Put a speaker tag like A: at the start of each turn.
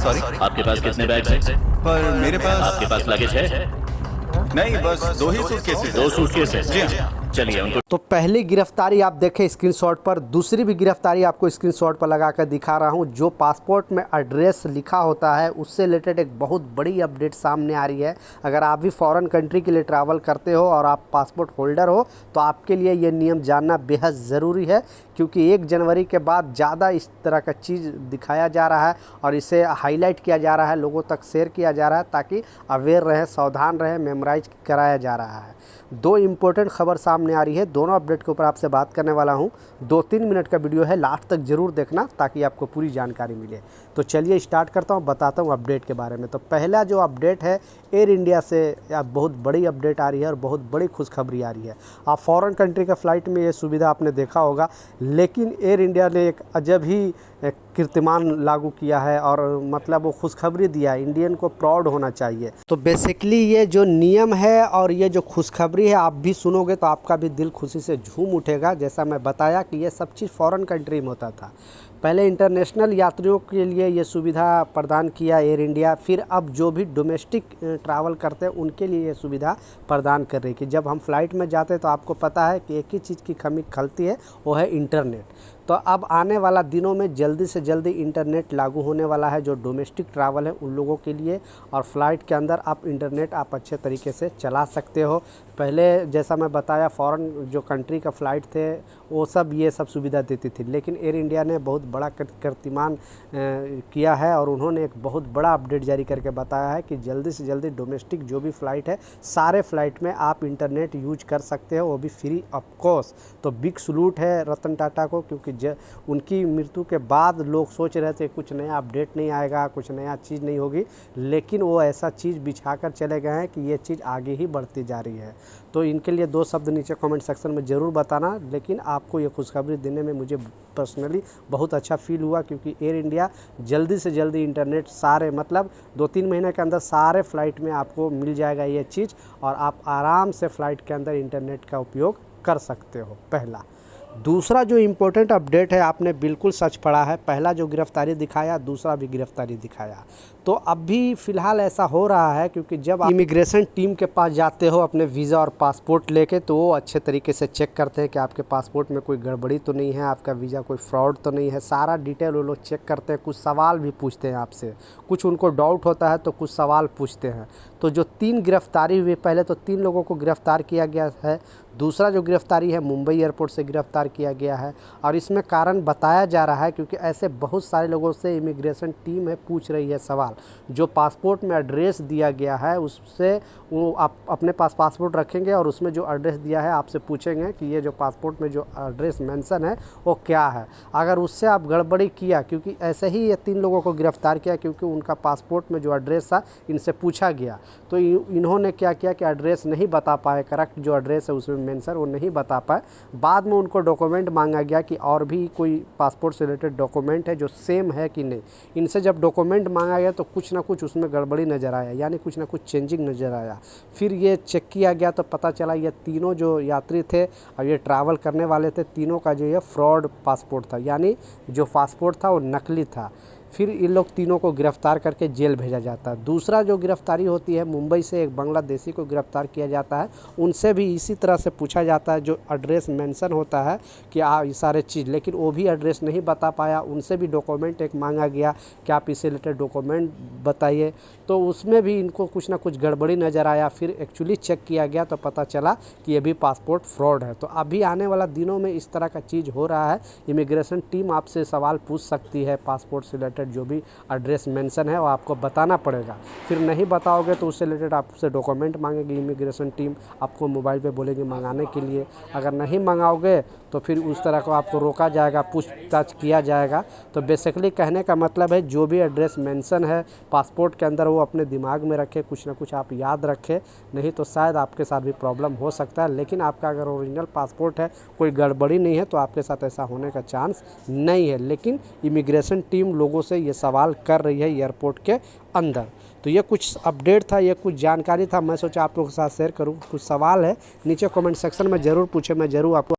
A: Sorry.
B: आपके पास कितने bags हैं?
A: पर मेरे पास
B: आपके पास लगेज है?
A: नहीं, बस 2 ही सूटकेसेस।
B: 2 सूटकेस है?
A: जी हाँ।
B: चलिए उनको।
C: तो पहली गिरफ्तारी आप देखें स्क्रीनशॉट पर, दूसरी भी गिरफ्तारी आपको स्क्रीनशॉट पर लगाकर दिखा रहा हूं। जो पासपोर्ट में एड्रेस लिखा होता है उससे रिलेटेड एक बहुत बड़ी अपडेट सामने आ रही है। अगर आप भी फॉरेन कंट्री के लिए ट्रैवल करते हो और आप पासपोर्ट होल्डर हो तो आपके लिए ये नियम जानना बेहद ज़रूरी है, क्योंकि 1 जनवरी के बाद ज़्यादा इस तरह का चीज़ दिखाया जा रहा है और इसे हाईलाइट किया जा रहा है, लोगों तक शेयर किया जा रहा है ताकि अवेयर रहें, सावधान रहें, मेमोराइज कराया जा रहा है। 2 इम्पोर्टेंट खबर सामने आ रही है, दोनों अपडेट के ऊपर आपसे बात करने वाला हूं। 2-3 मिनट का वीडियो है, लास्ट तक ज़रूर देखना ताकि आपको पूरी जानकारी मिले। तो चलिए स्टार्ट करता हूं, बताता हूं अपडेट के बारे में। तो पहला जो अपडेट है एयर इंडिया से बहुत बड़ी अपडेट आ रही है और बहुत बड़ी खुशखबरी आ रही है। आप फॉरेन कंट्री का फ़्लाइट में ये सुविधा आपने देखा होगा, लेकिन एयर इंडिया ने एक अजब ही कीर्तिमान लागू किया है और मतलब वो खुशखबरी दिया है। इंडियन को प्राउड होना चाहिए। तो बेसिकली ये जो नियम है और ये जो खुशखबरी है, आप भी सुनोगे तो आपका भी दिल खुशी से झूम उठेगा। जैसा मैं बताया कि ये सब चीज़ फॉरेन कंट्री में होता था। पहले इंटरनेशनल यात्रियों के लिए ये सुविधा प्रदान किया एयर इंडिया, फिर अब जो भी डोमेस्टिक ट्रैवल करते हैं उनके लिए ये सुविधा प्रदान कर रही है कि जब हम फ्लाइट में जाते हैं तो आपको पता है कि एक ही चीज़ की कमी खलती है, वो है इंटरनेट। तो अब आने वाला दिनों में जल्दी से जल्दी इंटरनेट लागू होने वाला है जो डोमेस्टिक ट्रैवल है उन लोगों के लिए, और फ्लाइट के अंदर आप इंटरनेट आप अच्छे तरीके से चला सकते हो। पहले जैसा मैं बताया फॉरेन जो कंट्री का फ़्लाइट थे वो सब ये सब सुविधा देती थी, लेकिन एयर इंडिया ने बहुत बड़ा कीर्तिमान किया है और उन्होंने एक बहुत बड़ा अपडेट जारी करके बताया है कि जल्दी से जल्दी डोमेस्टिक जो भी फ़्लाइट है सारे फ़्लाइट में आप इंटरनेट यूज कर सकते हो, वो भी फ्री ऑफ कॉस्ट। तो बिग सलूट है रतन टाटा को, क्योंकि उनकी मृत्यु के बाद लोग सोच रहे थे कुछ नया अपडेट नहीं आएगा, कुछ नया चीज़ नहीं होगी, लेकिन वो ऐसा चीज़ बिछा कर चले गए हैं कि ये चीज़ आगे ही बढ़ती जा रही है। तो इनके लिए 2 शब्द नीचे कमेंट सेक्शन में ज़रूर बताना, लेकिन आपको ये खुशखबरी देने में मुझे पर्सनली बहुत अच्छा फील हुआ, क्योंकि एयर इंडिया जल्दी से जल्दी इंटरनेट सारे मतलब 2-3 महीने के अंदर सारे फ़्लाइट में आपको मिल जाएगा ये चीज़, और आप आराम से फ़्लाइट के अंदर इंटरनेट का उपयोग कर सकते हो। पहला। दूसरा जो इम्पोर्टेंट अपडेट है, आपने बिल्कुल सच पढ़ा है, पहला जो गिरफ्तारी दिखाया दूसरा भी गिरफ्तारी दिखाया। तो अब भी फ़िलहाल ऐसा हो रहा है, क्योंकि जब आप इमिग्रेशन टीम के पास जाते हो अपने वीज़ा और पासपोर्ट लेके, तो वो अच्छे तरीके से चेक करते हैं कि आपके पासपोर्ट में कोई गड़बड़ी तो नहीं है, आपका वीज़ा कोई फ्रॉड तो नहीं है, सारा डिटेल वो लोग चेक करते हैं। कुछ सवाल भी पूछते हैं आपसे, कुछ उनको डाउट होता है तो कुछ सवाल पूछते हैं। तो जो 3 गिरफ्तारी हुई, पहले तो 3 लोगों को गिरफ़्तार किया गया है, दूसरा जो गिरफ्तारी है मुंबई एयरपोर्ट से गिरफ़्तार किया गया है, और इसमें कारण बताया जा रहा है क्योंकि ऐसे बहुत सारे लोगों से इमिग्रेशन टीम है पूछ रही है सवाल। जो पासपोर्ट में एड्रेस दिया गया है उससे वो आप अपने पास पासपोर्ट रखेंगे और उसमें जो एड्रेस दिया है आपसे पूछेंगे कि ये जो पासपोर्ट में जो एड्रेस मेंशन है वो क्या है। अगर उससे आप गड़बड़ी किया, क्योंकि ऐसे ही ये 3 लोगों को गिरफ़्तार किया क्योंकि उनका पासपोर्ट में जो एड्रेस था इनसे पूछा गया, तो इन्होंने क्या किया कि एड्रेस नहीं बता पाए, करेक्ट जो एड्रेस है उसमें मेंशन वो नहीं बता पाए। बाद में उनको डॉक्यूमेंट मांगा गया कि और भी कोई पासपोर्ट से रिलेटेड डॉक्यूमेंट है जो सेम है कि नहीं। इनसे जब डॉक्यूमेंट मांगा गया तो कुछ ना कुछ उसमें गड़बड़ी नज़र आया, यानी कुछ ना कुछ चेंजिंग नज़र आया। फिर ये चेक किया गया तो पता चला ये तीनों जो यात्री थे और ये ट्रैवल करने वाले थे, तीनों का जो ये फ्रॉड पासपोर्ट था, यानी जो पासपोर्ट था वो नकली था। फिर इन लोग तीनों को गिरफ़्तार करके जेल भेजा जाता है। दूसरा जो गिरफ़्तारी होती है, मुंबई से एक बांग्लादेशी को गिरफ़्तार किया जाता है, उनसे भी इसी तरह से पूछा जाता है जो एड्रेस मेंशन होता है कि ये सारे चीज़, लेकिन वो भी एड्रेस नहीं बता पाया। उनसे भी डॉक्यूमेंट एक मांगा गया कि आप इससे रिलेटेड डॉक्यूमेंट बताइए, तो उसमें भी इनको कुछ ना कुछ गड़बड़ी नज़र आया। फिर एक्चुअली चेक किया गया तो पता चला कि ये भी पासपोर्ट फ्रॉड है। तो अभी आने वाला दिनों में इस तरह का चीज़ हो रहा है। इमिग्रेशन टीम आपसे सवाल पूछ सकती है, पासपोर्ट से रिलेटेड जो भी एड्रेस मेंशन है वो आपको बताना पड़ेगा। फिर नहीं बताओगे तो उससे रिलेटेड आपसे डॉक्यूमेंट मांगेगी इमिग्रेशन टीम, आपको मोबाइल पे बोलेगी मंगाने के लिए। अगर नहीं मंगाओगे तो फिर उस तरह को आपको रोका जाएगा, पूछताछ किया जाएगा। तो बेसिकली कहने का मतलब है जो भी एड्रेस मेंशन है पासपोर्ट के अंदर वो अपने दिमाग में रखें, कुछ ना कुछ आप याद रखें, नहीं तो शायद आपके साथ भी प्रॉब्लम हो सकता है। लेकिन आपका अगर ओरिजिनल पासपोर्ट है, कोई गड़बड़ी नहीं है, तो आपके साथ ऐसा होने का चांस नहीं है। लेकिन इमिग्रेशन टीम लोगों से ये सवाल कर रही है एयरपोर्ट के अंदर। तो ये कुछ अपडेट था, ये कुछ जानकारी था, मैं सोचा आप लोगों के साथ शेयर करूं। कुछ सवाल है नीचे कमेंट सेक्शन में ज़रूर पूछें, मैं ज़रूर आपको